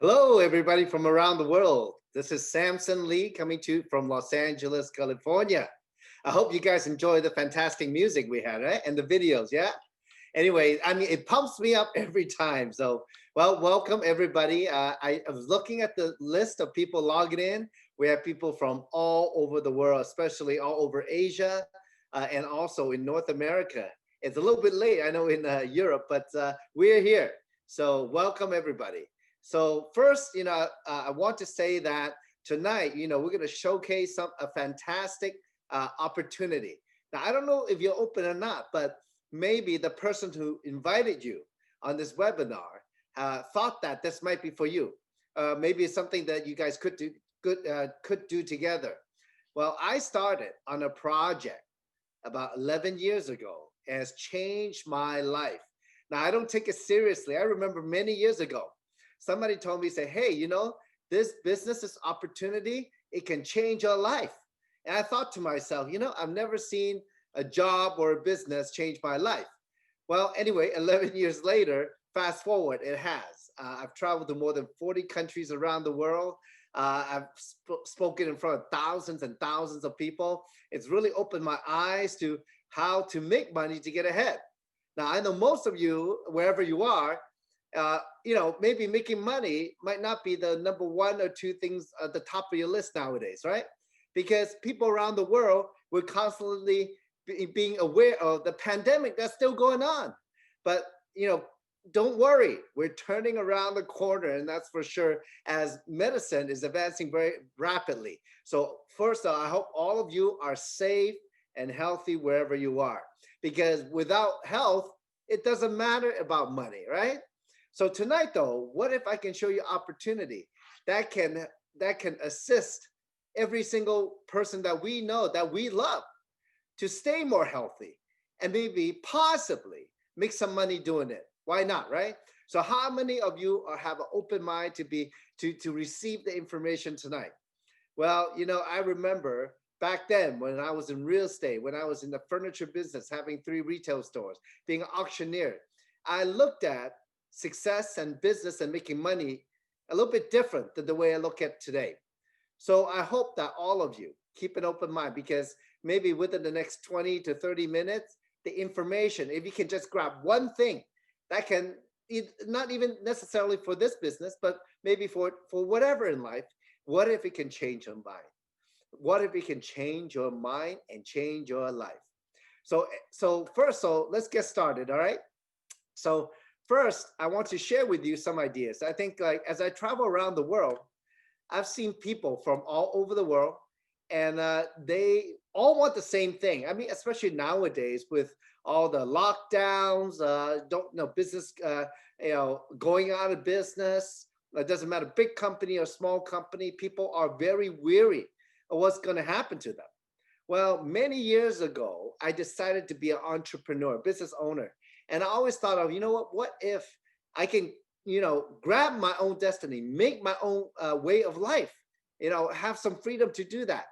Hello, everybody from around the world. This is Samson Li coming to you from Los Angeles, California. I hope you guys enjoy the fantastic music we had, right? And the videos, yeah? Anyway, I mean, it pumps me up every time. So, well, welcome everybody. I was looking at the list of people logging in. We have people from all over the world, especially all over Asia and also in North America. It's a little bit late, I know, in Europe, but we're here. So, welcome everybody. So first, I want to say that tonight, we're going to showcase a fantastic opportunity. Now, I don't know if you're open or not, but maybe the person who invited you on this webinar thought that this might be for you. Maybe it's something that you guys could do together. Well, I started on a project about 11 years ago, and it's changed my life. Now, I don't take it seriously. I remember many years ago, somebody told me, say, hey, this business, this opportunity, it can change your life. And I thought to myself, I've never seen a job or a business change my life. Well, anyway, 11 years later, fast forward, it has. I've traveled to more than 40 countries around the world. I've spoken in front of thousands and thousands of people. It's really opened my eyes to how to make money to get ahead. Now, I know most of you, wherever you are, maybe making money might not be the number one or two things at the top of your list nowadays, right? Because people around the world were constantly being aware of the pandemic that's still going on. But, don't worry, we're turning around the corner, and that's for sure, as medicine is advancing very rapidly. So first of all, I hope all of you are safe and healthy wherever you are, because without health, it doesn't matter about money, right? So tonight, though, what if I can show you opportunity that can assist every single person that we know, that we love, to stay more healthy and maybe possibly make some money doing it? Why not, right? So how many of you have an open mind to receive the information tonight? Well, I remember back then when I was in real estate, when I was in the furniture business, having 3 retail stores, being an auctioneer, I looked at success and business and making money a little bit different than the way I look at today. So I hope that all of you keep an open mind, because maybe within the next 20 to 30 minutes, the information, if you can just grab one thing that can, not even necessarily for this business, but maybe for whatever in life, what if it can change your mind? What if it can change your mind and change your life? So first, let's get started, all right? So first, I want to share with you some ideas. I think, like, as I travel around the world, I've seen people from all over the world, and they all want the same thing. I mean, especially nowadays with all the lockdowns, don't know business, going out of business. It doesn't matter, big company or small company. People are very weary of what's going to happen to them. Well, many years ago, I decided to be an entrepreneur, business owner. And I always thought of, what if I can, grab my own destiny, make my own way of life, have some freedom to do that.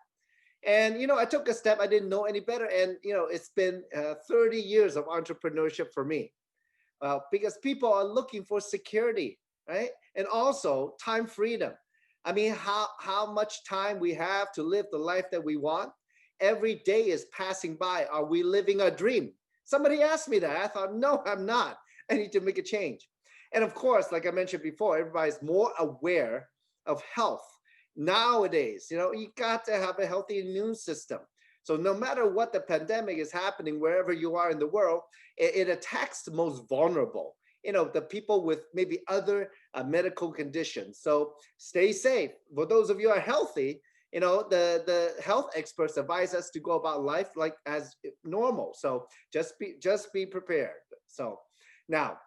And, I took a step, I didn't know any better. And, it's been 30 years of entrepreneurship for me, because people are looking for security, right? And also time freedom. I mean, how much time we have to live the life that we want. Every day is passing by. Are we living a dream? Somebody asked me that. I thought, no, I'm not. I need to make a change. And of course, like I mentioned before, everybody's more aware of health. Nowadays, you got to have a healthy immune system. So no matter what the pandemic is happening, wherever you are in the world, it attacks the most vulnerable, the people with maybe other medical conditions. So stay safe. For those of you who are healthy, the health experts advise us to go about life like as normal. So just be prepared. So now,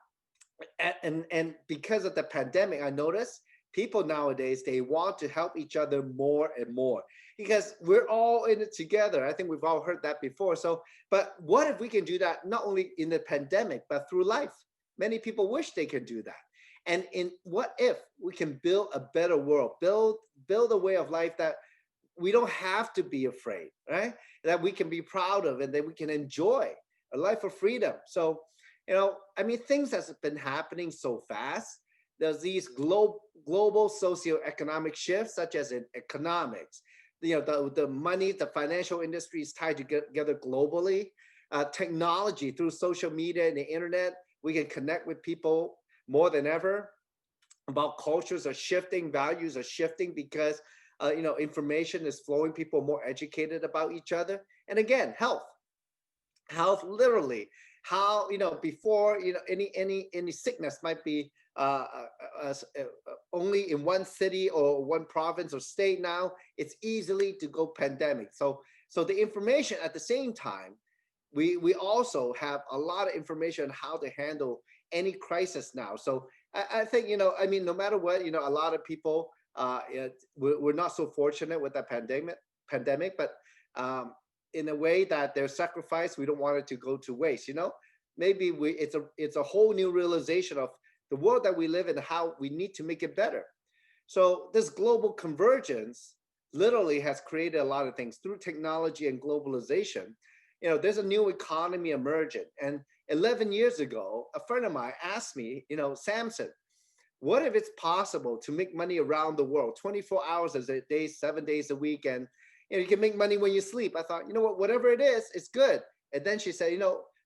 and because of the pandemic, I noticed people nowadays, they want to help each other more and more, because we're all in it together. I think we've all heard that before. So, but what if we can do that not only in the pandemic, but through life? Many people wish they could do that. And in what if we can build a better world, build a way of life that we don't have to be afraid, right? That we can be proud of, and that we can enjoy a life of freedom. So, I mean, things have been happening so fast. There's these global socioeconomic shifts, such as in economics, the money, the financial industry is tied together globally. Technology through social media and the internet, we can connect with people more than ever. About cultures are shifting, values are shifting because information is flowing, people more educated about each other. And again, health literally, how before any sickness might be only in one city or one province or state. Now it's easily to go pandemic. So the information at the same time, we also have a lot of information on how to handle any crisis now. So I think no matter what, a lot of people we're not so fortunate with that pandemic, but in a way that their sacrifice, we don't want it to go to waste. Maybe it's a whole new realization of the world that we live in, how we need to make it better. So this global convergence literally has created a lot of things through technology and globalization. There's a new economy emerging. And 11 years ago, a friend of mine asked me, Samson, what if it's possible to make money around the world, 24 hours a day, 7 days a week, and you can make money when you sleep? I thought, whatever it is, it's good. And then she said,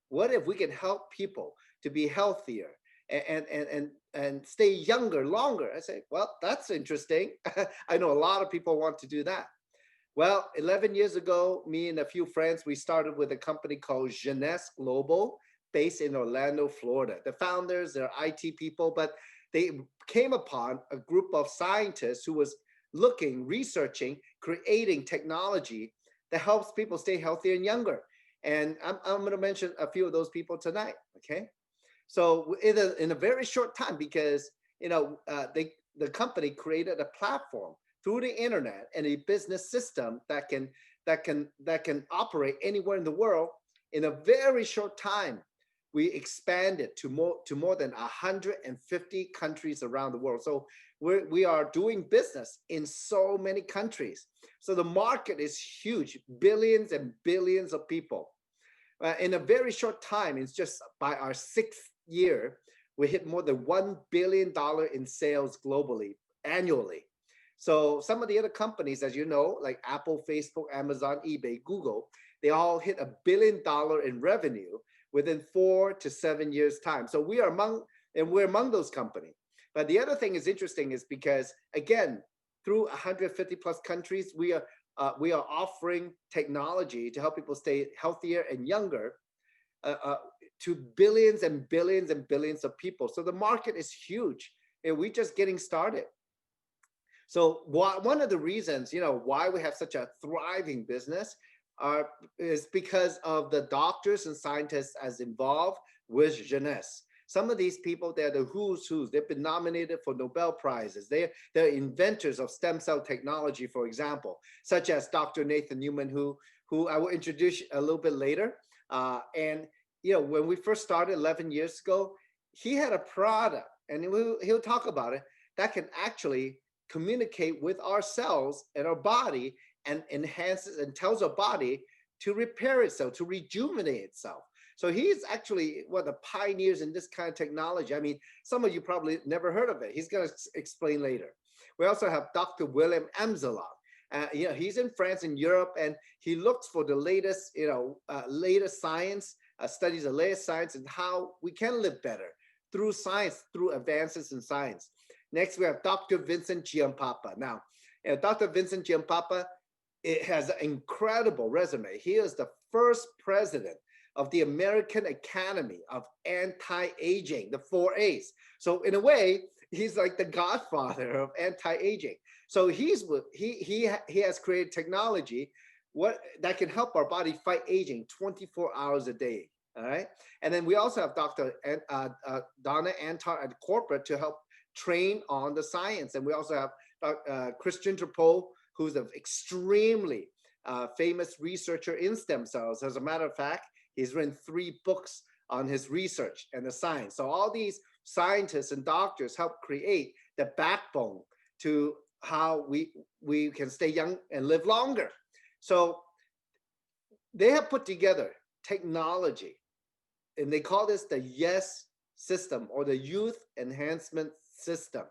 what if we can help people to be healthier and stay younger longer? I say, well, that's interesting. I know a lot of people want to do that. Well, 11 years ago, me and a few friends, we started with a company called Jeunesse Global, based in Orlando, Florida. The founders, they're IT people, but they came upon a group of scientists who was researching, creating technology that helps people stay healthier and younger. And I'm going to mention a few of those people tonight, okay? So in a very short time, because the company created a platform through the internet and a business system that can operate anywhere in the world. In a very short time, we expanded to more than 150 countries around the world. So we are doing business in so many countries. So the market is huge, billions and billions of people. In a very short time, it's just by our 6th year, we hit more than $1 billion in sales globally, annually. So some of the other companies, as you know, like Apple, Facebook, Amazon, eBay, Google, they all hit $1 billion in revenue within 4 to 7 years time. So we're among those companies. But the other thing is interesting is because, again, through 150 plus countries, we are offering technology to help people stay healthier and younger to billions and billions and billions of people. So the market is huge, and we're just getting started. So one of the reasons, why we have such a thriving business is because of the doctors and scientists as involved with Jeunesse. Some of these people, they're the who's who's. They've been nominated for Nobel Prizes. They're inventors of stem cell technology, for example, such as Dr. Nathan Newman, who I will introduce a little bit later. And when we first started 11 years ago, he had a product, and he'll talk about it, that can actually communicate with our cells and our body and enhances and tells our body to repair itself, to rejuvenate itself. So he's actually one of the pioneers in this kind of technology. I mean, some of you probably never heard of it. He's going to explain later. We also have Dr. William Amzelon. He's in France and Europe, and he looks for the latest, latest science, studies the latest science and how we can live better through science, through advances in science. Next, we have Dr. Vincent Giampapa. Now, Dr. Vincent Giampapa, it has an incredible resume. He is the first president of the American Academy of Anti-Aging, the 4As. So in a way, he's like the godfather of anti-aging. So he has created technology that can help our body fight aging 24 hours a day. All right. And then we also have Dr. Donna Antar at corporate to help train on the science. And we also have Christian Trepot, who's an extremely famous researcher in stem cells. As a matter of fact, he's written 3 books on his research and the science. So all these scientists and doctors help create the backbone to how we can stay young and live longer. So they have put together technology, and they call this the YES system, or the Youth Enhancement System.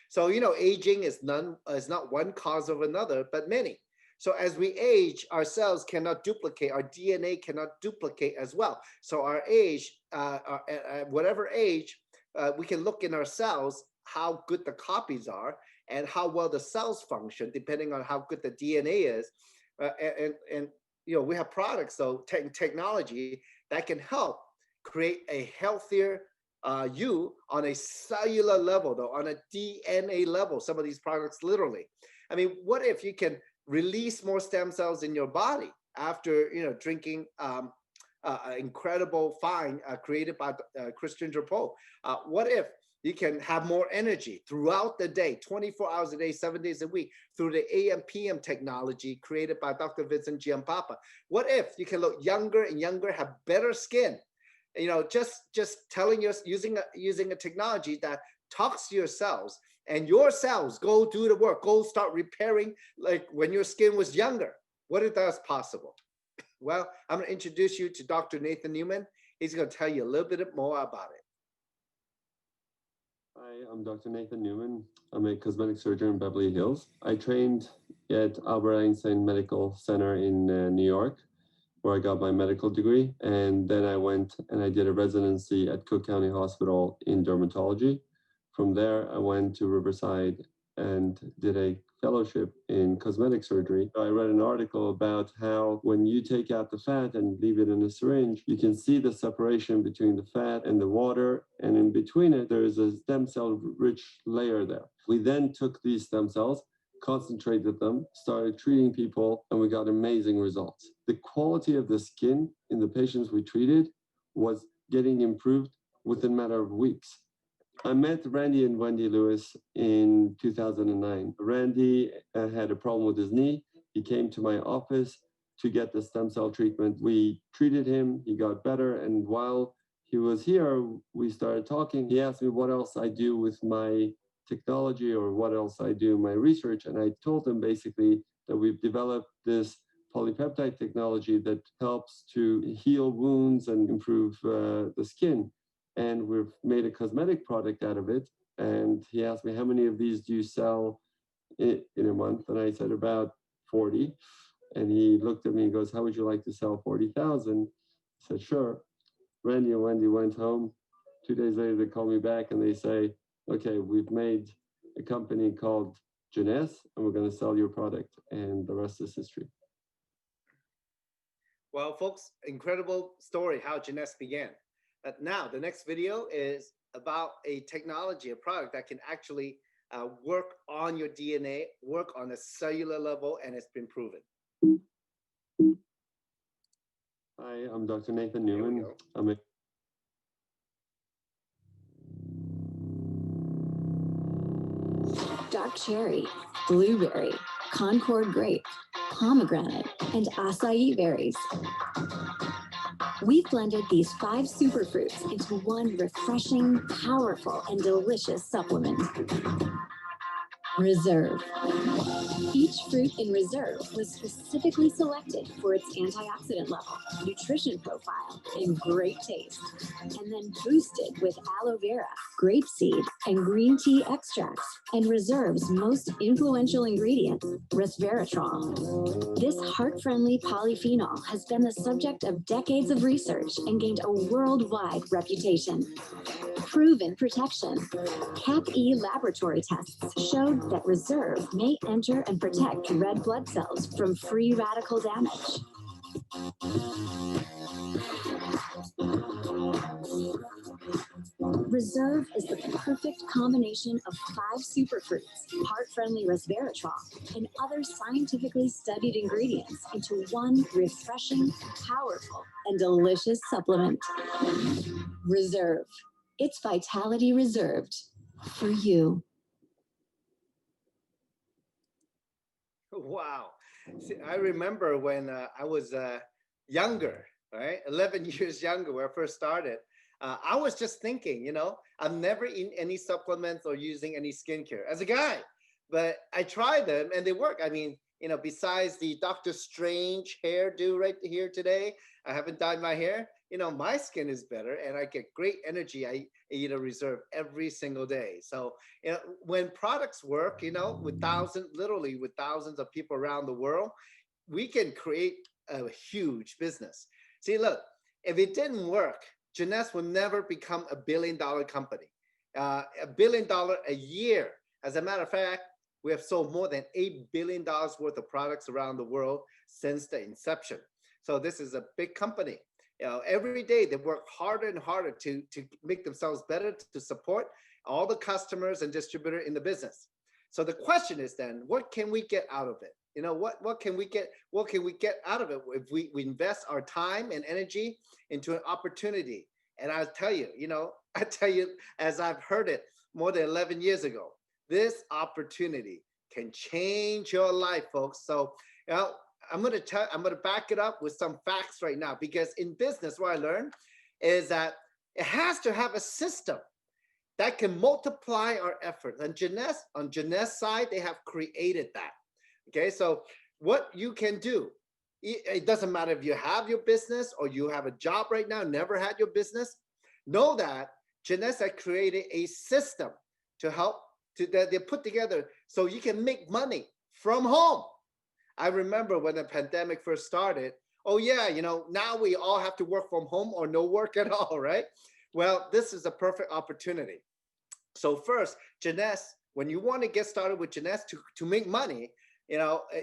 So, aging is not one cause of another, but many. So as we age, our cells cannot duplicate, our DNA cannot duplicate as well. So our age, at whatever age, we can look in our cells how good the copies are and how well the cells function, depending on how good the DNA is. And we have products, though, technology that can help create a healthier you on a cellular level, though, on a DNA level. Some of these products, literally. I mean, what if you can release more stem cells in your body after drinking incredible fine created by Christian Drapeau? What if you can have more energy throughout the day, 24 hours a day, 7 days a week, through the AM/PM technology created by Dr. Vincent Giampapa? What if you can look younger and younger, have better skin? Just telling us, using a technology that talks to your cells, and your cells go do the work, go start repairing like when your skin was younger. What if that's possible? Well, I'm going to introduce you to Dr. Nathan Newman. He's going to tell you a little bit more about it. Hi, I'm Dr. Nathan Newman. I'm a cosmetic surgeon in Beverly Hills. I trained at Albert Einstein Medical Center in New York, where I got my medical degree. And then I went and I did a residency at Cook County Hospital in dermatology. From there, I went to Riverside and did a fellowship in cosmetic surgery. I read an article about how when you take out the fat and leave it in a syringe, you can see the separation between the fat and the water. And in between it, there is a stem cell rich layer there. We then took these stem cells, concentrated them, started treating people, and we got amazing results. The quality of the skin in the patients we treated was getting improved within a matter of weeks. I met Randy and Wendy Lewis in 2009. Randy had a problem with his knee. He came to my office to get the stem cell treatment. We treated him, he got better, and while he was here, we started talking. He asked me what else I do with my technology or what else I do in my research, and I told him basically that we've developed this polypeptide technology that helps to heal wounds and improve the skin. And we've made a cosmetic product out of it. And he asked me, how many of these do you sell in a month? And I said, about 40. And he looked at me and goes, how would you like to sell 40,000? I said, sure. Randy and Wendy went home. 2 days later, they call me back and they say, okay, we've made a company called Jeunesse, and we're going to sell your product. And the rest is history. Well, folks, incredible story how Jeunesse began. Now, the next video is about a technology, a product that can actually work on your DNA, work on a cellular level, and it's been proven. Hi, I'm Dr. Nathan Newman. I'm a dark cherry, blueberry, Concord grape, pomegranate, and acai berries. We've blended these 5 superfruits into one refreshing, powerful, and delicious supplement. Reserve. Each fruit in Reserve was specifically selected for its antioxidant level, nutrition profile, and great taste, and then boosted with aloe vera, grapeseed, and green tea extracts, and Reserve's most influential ingredient, resveratrol. This heart-friendly polyphenol has been the subject of decades of research and gained a worldwide reputation. Proven protection. CAP-E laboratory tests showed that Reserve may enter and protect red blood cells from free radical damage. Reserve is the perfect combination of 5 superfruits, heart-friendly resveratrol, and other scientifically studied ingredients into one refreshing, powerful, and delicious supplement. Reserve. It's vitality reserved for you. Wow. See, I remember when I was younger, right? 11 years younger, when I first started. I was just thinking, I'm never in any supplements or using any skincare as a guy, but I tried them and they work. I mean, besides the Dr. Strange hairdo right here today, I haven't dyed my hair. my skin is better and I get great energy. I eat a reserve every single day. So, when products work, with literally with thousands of people around the world, we can create a huge business. See, look, if it didn't work, Jeunesse will never become $1 billion company. $1 billion a year. As a matter of fact, we have sold more than $8 billion worth of products around the world since the inception. So this is a big company. Every day they work harder and harder to make themselves better, to support all the customers and distributor in the business. So the question is then, what can we get out of it? What can we get out of it if we invest our time and energy into an opportunity? And I'll tell you, as I've heard it more than 11 years ago, this opportunity can change your life, folks. So, I'm going to back it up with some facts right now, because in business, what I learned is that it has to have a system that can multiply our efforts. And on Jeunesse side, they have created that. Okay, so what you can do, it doesn't matter if you have your business or you have a job right now, never had your business, know that Jeunesse had created a system to help, that they put together so you can make money from home. I remember when the pandemic first started, oh yeah, now we all have to work from home or no work at all, right? Well, this is a perfect opportunity. So first, Jeunesse, when you want to get started with Jeunesse to make money,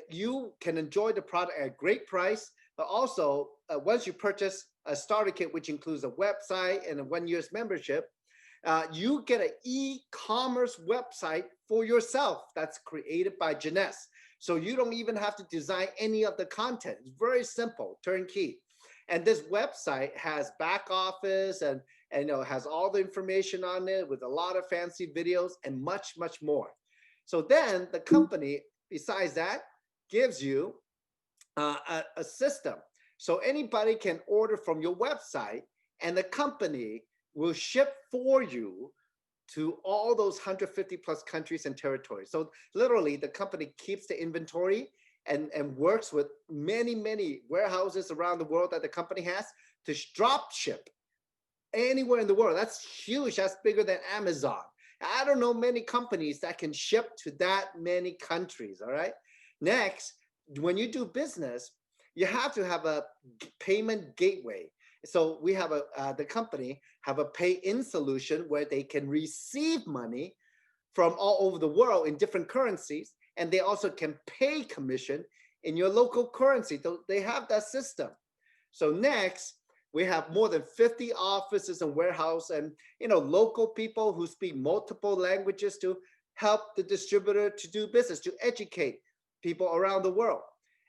you can enjoy the product at a great price, but also once you purchase a starter kit, which includes a website and a 1 year's membership, you get an e-commerce website for yourself that's created by Jeunesse. So you don't even have to design any of the content. It's very simple, turnkey. And this website has back office and has all the information on it with a lot of fancy videos and much, much more. So then the company, besides that, gives you a system. So anybody can order from your website and the company will ship for you to all those 150 plus countries and territories. So literally the company keeps the inventory and works with many, many warehouses around the world that the company has to drop ship anywhere in the world. That's huge. That's bigger than Amazon. I don't know many companies that can ship to that many countries, all right? Next, when you do business, you have to have a payment gateway. So we have the company have a pay-in solution where they can receive money from all over the world in different currencies, and they also can pay commission in your local currency. So they have that system. So next, we have more than 50 offices and warehouse and local people who speak multiple languages to help the distributor to do business, to educate people around the world.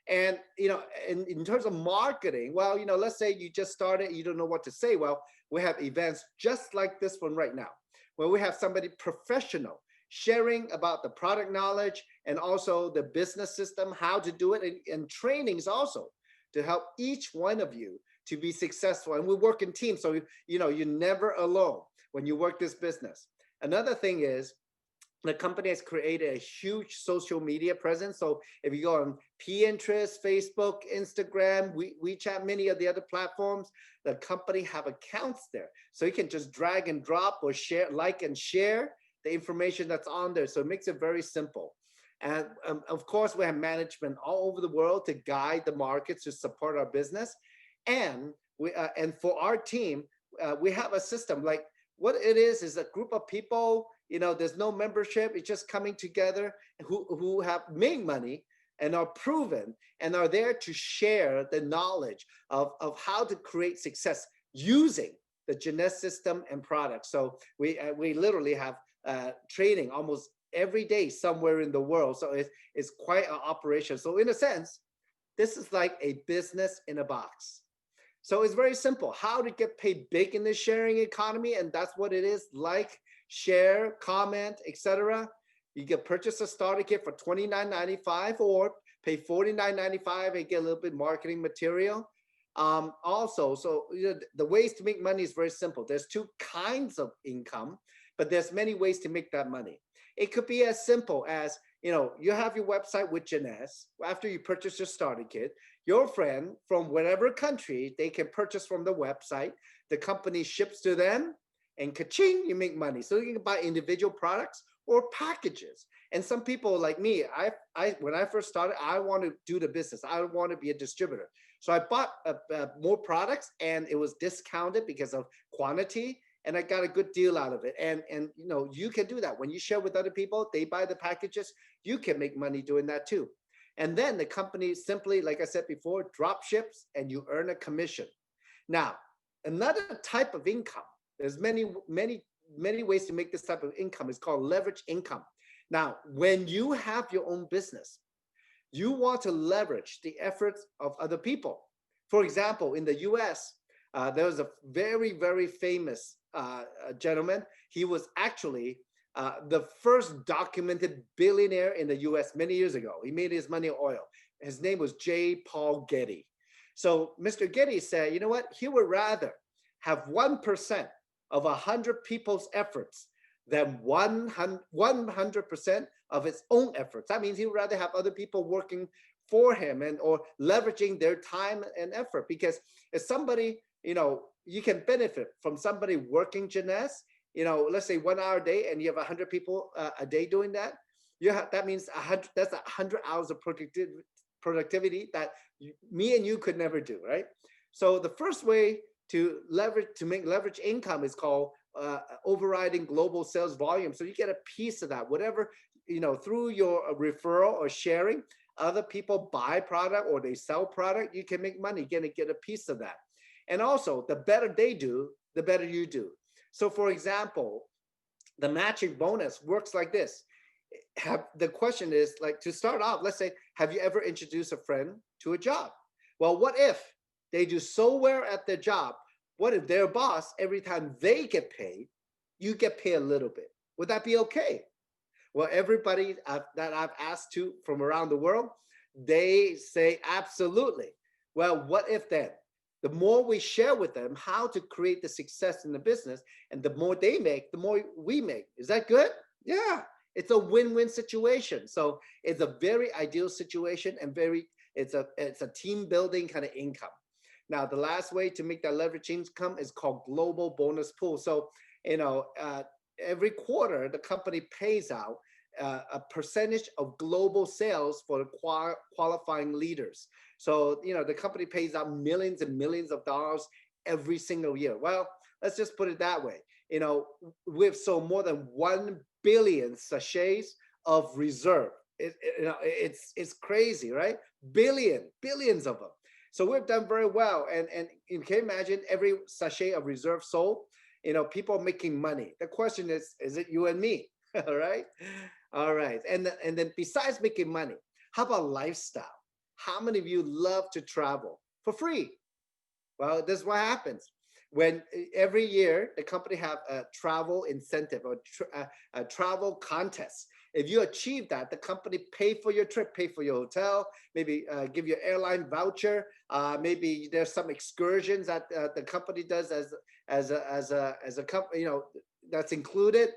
And in terms of marketing, well, let's say you just started, you don't know what to say. Well, we have events just like this one right now, where we have somebody professional sharing about the product knowledge and also the business system, how to do it, and trainings also to help each one of you to be successful. And we work in teams, so you're never alone when you work this business. Another thing is, the company has created a huge social media presence. So if you go on Pinterest, Facebook, Instagram, WeChat, many of the other platforms, the company have accounts there. So you can just drag and drop or share, like and share the information that's on there. So it makes it very simple. And of course, we have management all over the world to guide the markets, to support our business. And for our team, we have a system. Like what it is a group of people. There's no membership. It's just coming together who have made money and are proven and are there to share the knowledge of how to create success using the Jeunesse system and products. So we literally have training almost every day somewhere in the world. So it's quite an operation. So in a sense, this is like a business in a box. So it's very simple. How to get paid big in the sharing economy, and that's what it is. Like, share, comment, etc. You can purchase a starter kit for $29.95 or pay $49.95 and get a little bit marketing material. Also, so the ways to make money is very simple. There's two kinds of income, but there's many ways to make that money. It could be as simple as, you have your website with Jeunesse. After you purchase your starter kit, your friend from whatever country, they can purchase from the website. The company ships to them, and ka-ching, you make money. So you can buy individual products or packages. And some people like me, when I first started, I want to do the business. I want to be a distributor. So I bought more products, and it was discounted because of quantity, and I got a good deal out of it. And you can do that. When you share with other people, they buy the packages, you can make money doing that too. And then the company simply, like I said before, drop ships and you earn a commission. Now, another type of income, there's many ways to make this type of income. It's called leverage income. Now, when you have your own business, you want to leverage the efforts of other people. For example, in the US, there was a very, very famous gentleman. He was actually the first documented billionaire in the US many years ago. He made his money in oil. His name was J. Paul Getty. So Mr. Getty said, you know what? He would rather have 1% of 100 people's efforts than 100% of his own efforts. That means he would rather have other people working for him or leveraging their time and effort. Because if somebody, you can benefit from somebody working Jeunesse, let's say 1 hour a day, and you have 100 people a day doing that. That means that's 100 hours of productivity that me and you could never do, right? So the first way to make leverage income is called overriding global sales volume. So you get a piece of that, whatever, through your referral or sharing, other people buy product or they sell product, you can make money, get a piece of that. And also, the better they do, the better you do. So for example, the matching bonus works like this. The question is, like, to start off, let's say, have you ever introduced a friend to a job? Well, what if they do so well at their job? What if their boss, every time they get paid, you get paid a little bit? Would that be okay? Well, everybody that I've asked to from around the world, they say absolutely. Well, what if then? The more we share with them how to create the success in the business, and the more they make, the more we make. Is that good? Yeah, it's a win-win situation. So it's a very ideal situation, and it's a team building kind of income. Now, the last way to make that leverage income is called global bonus pool. So, every quarter, the company pays out a percentage of global sales for the qualifying leaders. So, the company pays out millions and millions of dollars every single year. Well, let's just put it that way. We've sold more than 1 billion sachets of reserve. It's crazy, right? Billions of them. So we've done very well. And you can imagine every sachet of reserve sold, people making money. The question is it you and me? All right. All right. And then besides making money, how about lifestyle? How many of you love to travel for free? Well, this is what happens. When every year the company have a travel incentive or a travel contest. If you achieve that, the company pay for your trip, pay for your hotel, maybe give you an airline voucher. Maybe there's some excursions that the company does as a company, that's included.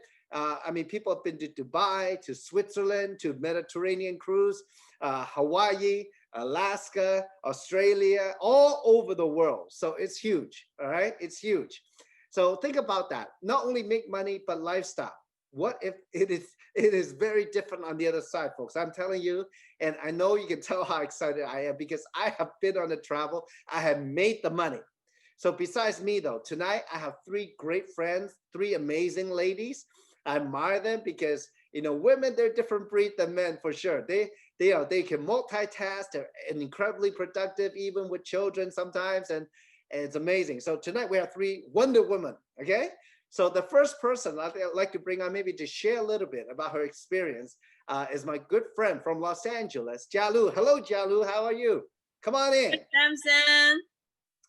People have been to Dubai, to Switzerland, to Mediterranean cruise, Hawaii, Alaska, Australia, all over the world. So it's huge. All right, it's huge. So think about that. Not only make money, but lifestyle. What if it is very different on the other side, folks? I'm telling you, and I know you can tell how excited I am because I have been on the travel. I have made the money. So besides me, though, tonight I have 3 great friends, 3 amazing ladies. I admire them because, women, they're different breed than men for sure. They can multitask. They're incredibly productive, even with children sometimes, and it's amazing. So tonight we have 3 Wonder Women. Okay. So the first person I'd like to bring on, maybe to share a little bit about her experience, is my good friend from Los Angeles, Jialu. Hello, Jialu. How are you? Come on in. Hey, Samson.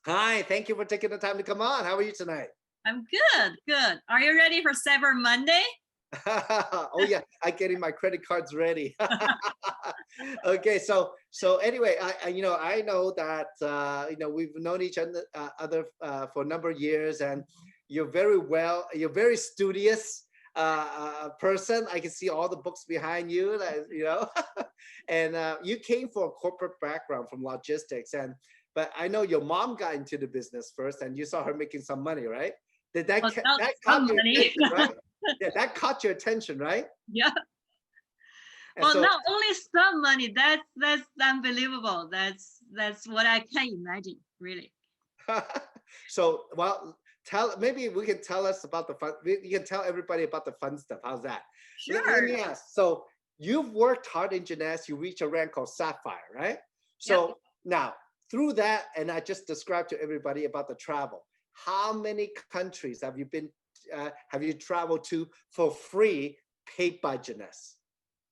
Hi. Thank you for taking the time to come on. How are you tonight? I'm good. Are you ready for Cyber Monday? Oh yeah, I'm getting my credit cards ready. Okay, so anyway, I know that we've known each other for a number of years, and you're very studious. person. I can see all the books behind you, you know, and you came from a corporate background from logistics, but I know your mom got into the business first, and you saw her making some money, right? Did that Well, not that some caught your money. attention, right? Yeah, that caught your attention, right? Yeah. And Well, so, not only some money. That's unbelievable. That's what I can't imagine, really. so well, maybe we can tell us about the fun. You can tell everybody about the fun stuff. How's that? Let Sure. me ask. So you've worked hard in gymnastics. You reach a rank called Sapphire, right? So Yep. now through that, and I just described to everybody about the travel. How many countries have you been? Have you traveled to for free, paid by gymnasts?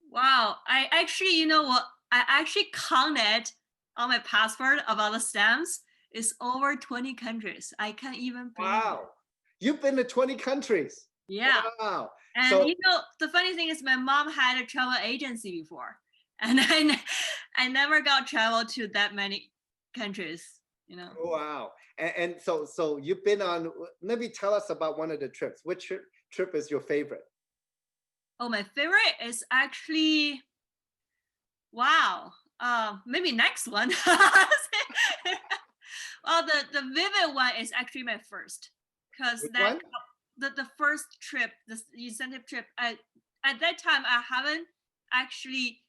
Wow. I actually, you know what? I actually counted on my passport about the stamps. It's over 20 countries. I can't even believe it. Wow, you've been to 20 countries. Yeah. Wow. And So you know, the funny thing is my mom had a travel agency before. And I never got travel to that many countries, you know. wow. And so you've been on, maybe tell us about one of the trips. Which trip is your favorite? Oh, my favorite is actually, wow. Maybe next one. Well, the vivid one is actually my first, because Which that one? the first trip, the incentive trip. At that time I haven't actually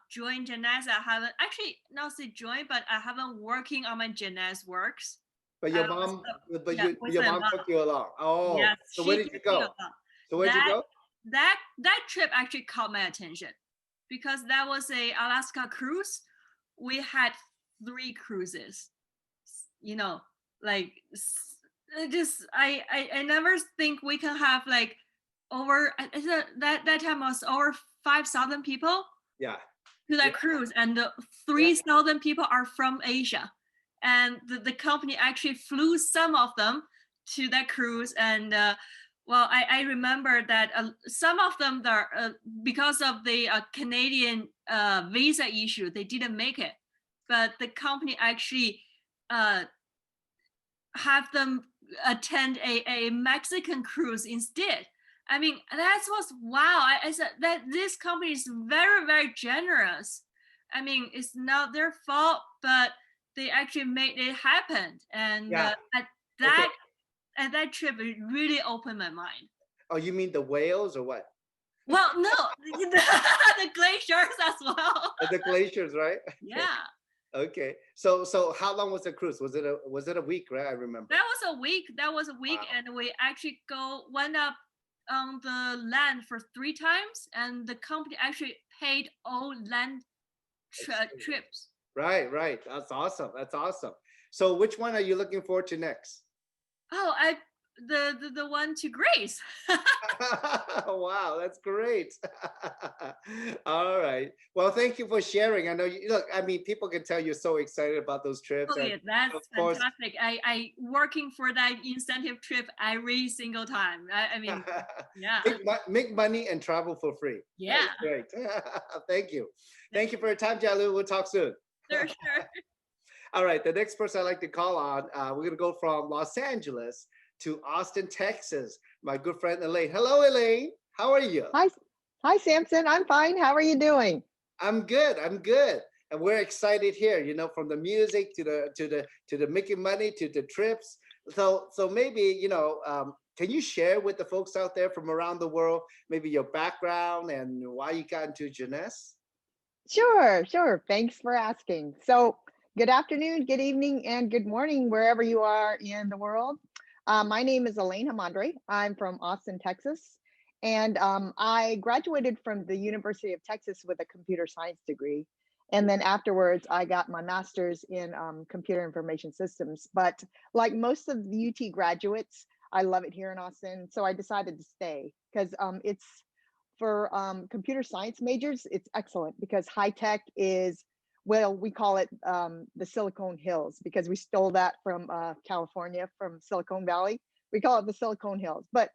joined gymnastics. I haven't actually not say joined, but I haven't working on my gymnastics works. But your mom, but Yeah, with your my mom mom. took you along. Oh, Yes, so she where did you took me go? along. So where'd you That go? that trip actually caught my attention because that was a Alaska cruise. We had 3 cruises. You know, like just I never think we can have like over that time was over 5,000 people Yeah. to that Yeah. cruise, and the 3,000 people are from Asia, and the company actually flew some of them to that cruise. And well, I remember that some of them are because of the Canadian visa issue, they didn't make it, but the company actually have them attend a Mexican cruise instead. I mean, that was wow. I said that this company is very, very generous. I mean, it's not their fault, but they actually made it happen. And Yeah. at Okay. that trip, it really opened my mind. Oh, you mean the whales or what? Well, no, the glaciers as well. The glaciers, right? Yeah, Okay. So how long was the cruise? Was it a week, right? I remember. that was a week. Wow. And we actually went up on the land for 3 times, and the company actually paid all land trips. Right, right. That's awesome. That's awesome. So which one are you looking forward to next? Oh, the one to Greece. Wow, that's great. All right. Well, thank you for sharing. I know you look, I mean, people can tell you're so excited about those trips. Oh And yeah, that's of course, fantastic. I working for that incentive trip every single time. I mean, yeah, make money and travel for free. yeah, Great. Thank you. Thank you for your time, Jalu. We'll talk soon. sure, sure. All right. The next person I'd like to call on, we're going to go from Los Angeles to Austin, Texas. My good friend, Elaine. Hello, Elaine. How are you? Hi, Samson. I'm fine. How are you doing? I'm good. I'm good. And we're excited here, you know, from the music to the making money to the trips. So maybe, you know, can you share with the folks out there from around the world, maybe your background and why you got into gymnastics? Sure. Thanks for asking. So, good afternoon, good evening, and good morning, wherever you are in the world. My name is Elaine Hamandre. I'm from Austin, Texas. And I graduated from the University of Texas with a computer science degree. And then afterwards, I got my master's in computer information systems. But like most of the UT graduates, I love it here in Austin. So I decided to stay because it's for computer science majors, it's excellent because high tech is, well, we call it the Silicon Hills because we stole that from California, from Silicon Valley. We call it the Silicon Hills. But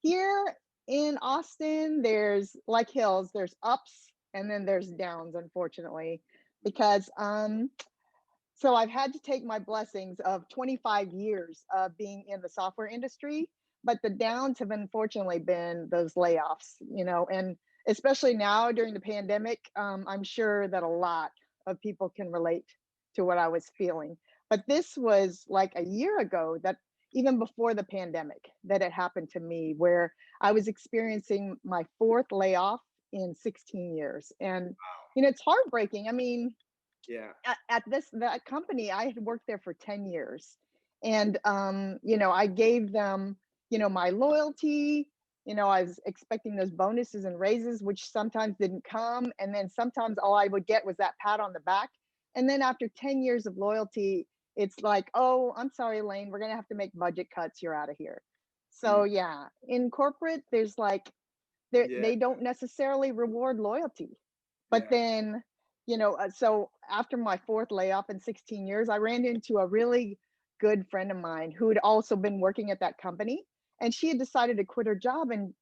here in Austin, there's like hills, there's ups and then there's downs, unfortunately, because so I've had to take my blessings of 25 years of being in the software industry, but the downs have unfortunately been those layoffs, and especially now during the pandemic, I'm sure that a lot of people can relate to what I was feeling. But this was like a year ago, that even before the pandemic, that it happened to me, where I was experiencing my fourth layoff in 16 years. And, it's heartbreaking. I mean, Yeah. at that company, I had worked there for 10 years. And I gave them, my loyalty. I was expecting those bonuses and raises, which sometimes didn't come. And then sometimes all I would get was that pat on the back. And then after 10 years of loyalty, it's like, oh, I'm sorry, Elaine, we're gonna have to make budget cuts. You're out of here. So yeah, in corporate, there's like Yeah. they don't necessarily reward loyalty. But Yeah. then, so after my fourth layoff in 16 years, I ran into a really good friend of mine who had also been working at that company, and she had decided to quit her job. And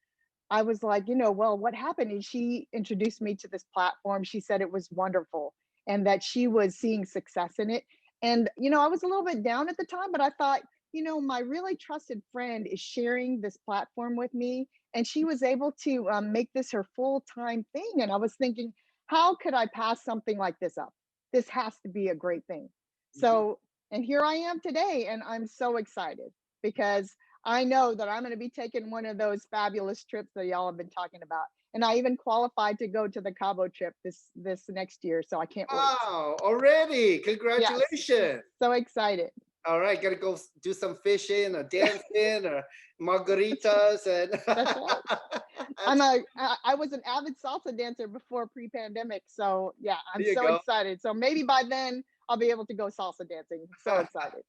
I was like, well, what happened? And she introduced me to this platform. She said it was wonderful and that she was seeing success in it. And, I was a little bit down at the time, but I thought, my really trusted friend is sharing this platform with me. And she was able to make this her full-time thing. And I was thinking, how could I pass something like this up? This has to be a great thing. So, and here I am today, and I'm so excited because I know that I'm going to be taking one of those fabulous trips that y'all have been talking about. And I even qualified to go to the Cabo trip this next year. So I can't wait. Wow, already. Yes. Congratulations. So excited. All right, gotta go do some fishing or dancing or margaritas and That's right. I was an avid salsa dancer before pre-pandemic. So yeah, I'm There you so go. excited. So maybe by then I'll be able to go salsa dancing. So excited.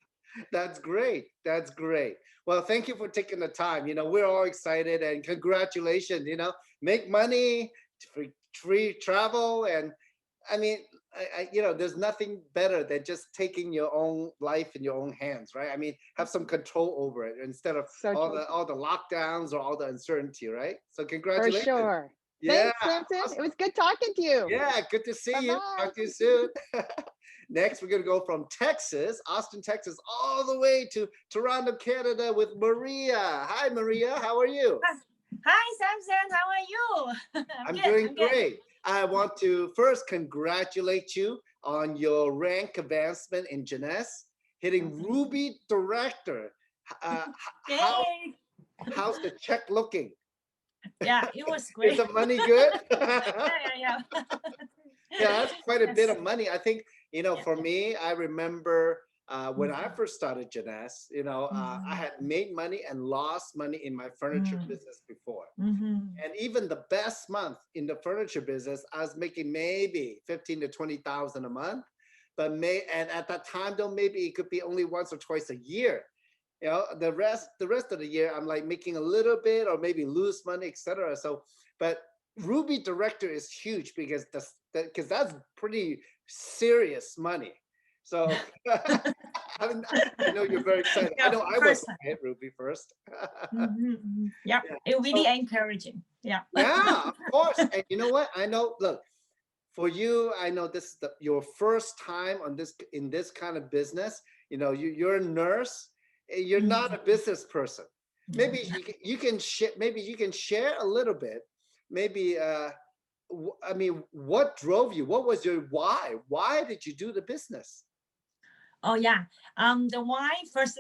That's great. That's great. Well, thank you for taking the time. We're all excited and congratulations. Make money, free travel, and I mean, there's nothing better than just taking your own life in your own hands, right? I mean, have some control over it instead of So all true. the lockdowns or all the uncertainty, right? So For congratulations. sure. Yeah. Thanks, Samson. Awesome. It was good talking to you. Yeah, good to see you. Bye-bye. Talk to you soon. Next, we're going to go from Texas, Austin, Texas, all the way to Toronto, Canada with Maria. Hi, Maria. How are you? Hi, Samson. How are you? I'm good, doing I'm good. great. I want to first congratulate you on your rank advancement in Jeunesse, hitting Ruby Director. How's the check looking? Yeah, it was great. Is the money good? Yeah. Yeah, that's quite a bit Yes. of money. I think, for me, I remember when I first started Jeunesse, I had made money and lost money in my furniture business before. And even the best month in the furniture business, I was making maybe 15 to 20,000 a month. And at that time, though, maybe it could be only once or twice a year. The rest of the year, I'm like making a little bit or maybe lose money, etc. So, but Ruby Director is huge because that's pretty serious money. So I know you're very excited. Yeah, I know I was at Ruby first. Yeah, it really encouraging. Yeah. Yeah, of course. And you know what? I know. Look, for you, I know this is your first time in this kind of business. You're a nurse. You're not a business person. Maybe you can share. Maybe you can share a little bit. Maybe I mean, what drove you? What was your why? Why did you do the business? Oh yeah. The why first.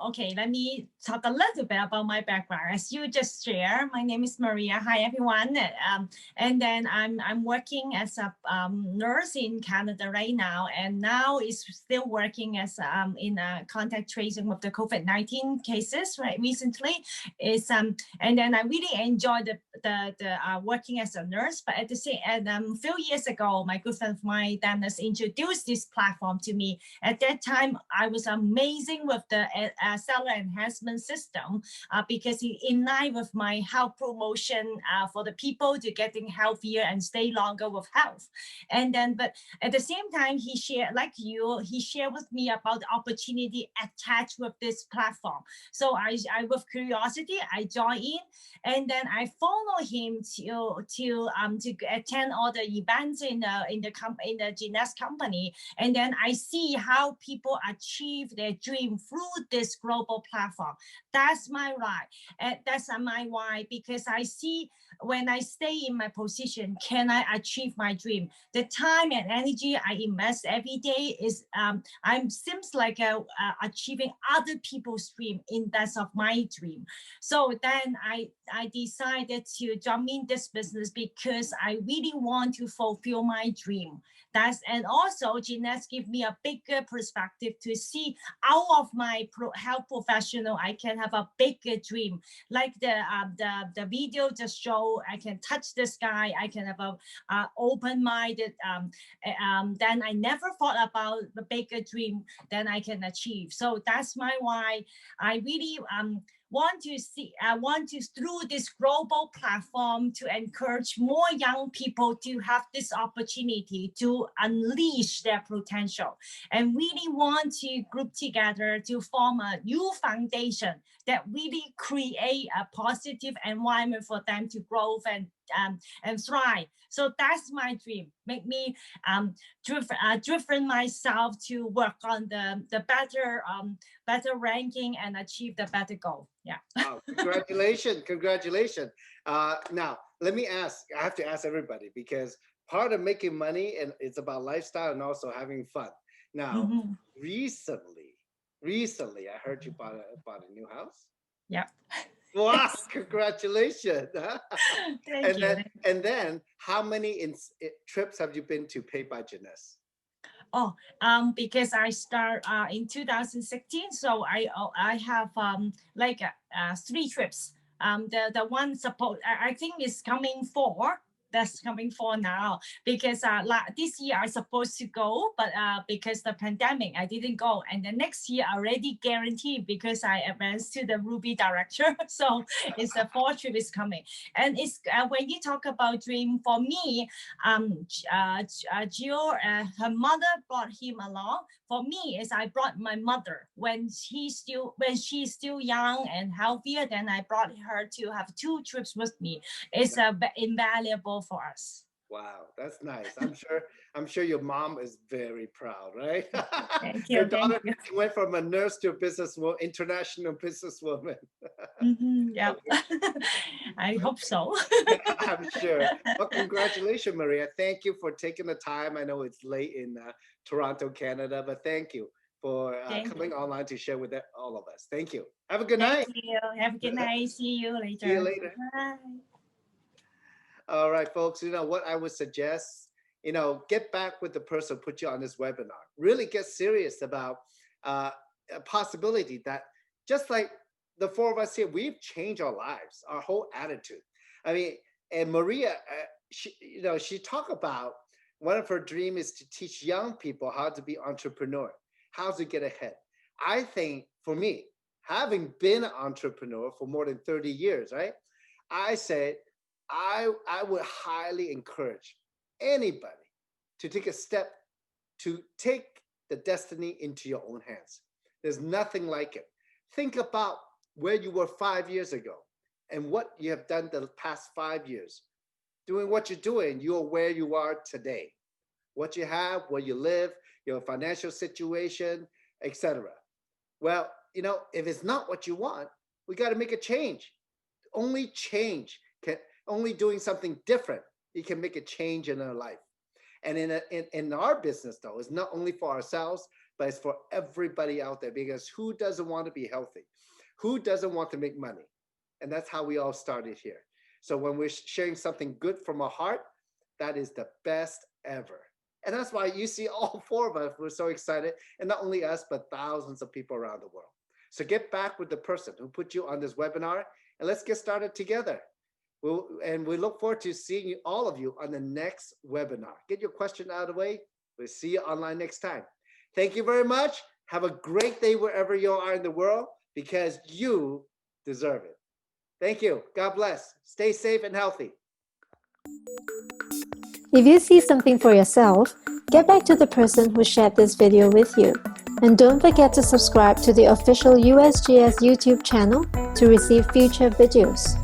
Okay. Let me talk a little bit about my background. As you just shared, my name is Maria. Hi everyone. And then I'm working as a nurse in Canada right now, and now is still working as in contact tracing with the COVID-19 cases. Right, recently is and then I really enjoy the working as a nurse. But at the same, a few years ago, my good friend of mine, Dennis, introduced this platform to me. At that time, I was amazing with the seller enhancement system because it in line with my health promotion for the people to getting healthier and stay longer with health. And then, but at the same time, he shared with me about the opportunity attached with this platform. So I with curiosity, I joined in, and then I follow him to attend all the events in the Jeunesse company, and then I see how people achieve their dream through this global platform. That's my right. And that's my why, because I see when I stay in my position, can I achieve my dream? The time and energy I invest every day is I'm seems like achieving other people's dream in that of my dream. So then I decided to jump in this business because I really want to fulfill my dream. And also Jeanette give me a bigger perspective to see out of my health professional, I can have a bigger dream. Like the video just show, I can touch the sky, I can have a open-minded, then I never thought about the bigger dream than I can achieve. So that's my why. I really want to through this global platform to encourage more young people to have this opportunity to unleash their potential, and really want to group together to form a new foundation that really create a positive environment for them to grow and thrive. So that's my dream. Make me driven myself to work on the better ranking and achieve the better goal. Yeah. Wow, congratulations. Now let me ask, I have to ask everybody, because part of making money and it's about lifestyle and also having fun. Now, recently I heard you bought a new house. Yeah. Wow, congratulations. Thank you. And then how many trips have you been to paid by Jeanette? Oh, because I start in 2016, so I have like 3 trips. The one I think is coming 4. That's coming for now, because this year I supposed to go, but because the pandemic I didn't go, and the next year already guaranteed because I advanced to the Ruby director. So it's the 4th trip is coming, and it's when you talk about dream for me, Gio, her mother brought him along. For me, is I brought my mother when she's still young and healthier. Then I brought her to have 2 trips with me. It's invaluable for us. Wow, that's nice. I'm sure your mom is very proud, right? Thank you. Your daughter went from a nurse to a international businesswoman. Yeah. I hope so. I'm sure. Well, congratulations, Maria. Thank you for taking the time. I know it's late in Toronto, Canada, but thank you for coming online to share with all of us. Thank you. Have a good night. Thank you. Have a good night. See you later. See you later. Bye. All right, folks, what I would suggest, get back with the person who put you on this webinar. Really get serious about a possibility that just like the 4 of us here, we've changed our lives, our whole attitude. I mean, and Maria, she talked about one of her dreams is to teach young people how to be entrepreneur, how to get ahead. I think for me, having been an entrepreneur for more than 30 years, right? I said, I would highly encourage anybody to take a step to take the destiny into your own hands. There's nothing like it. Think about where you were 5 years ago and what you have done the past 5 years. Doing what you're doing, you're where you are today. What you have, where you live, your financial situation, etc. Well, if it's not what you want, we got to make a change. Only change only doing something different, you can make a change in our life. And in our business, though, it's not only for ourselves, but it's for everybody out there, because who doesn't want to be healthy? Who doesn't want to make money? And that's how we all started here. So when we're sharing something good from our heart, that is the best ever. And that's why you see all 4 of us, we're so excited. And not only us, but thousands of people around the world. So get back with the person who put you on this webinar, and let's get started together. We look forward to seeing all of you on the next webinar. Get your question out of the way. We'll see you online next time. Thank you very much. Have a great day wherever you are in the world, because you deserve it. Thank you. God bless. Stay safe and healthy. If you see something for yourself, get back to the person who shared this video with you. And don't forget to subscribe to the official USGS YouTube channel to receive future videos.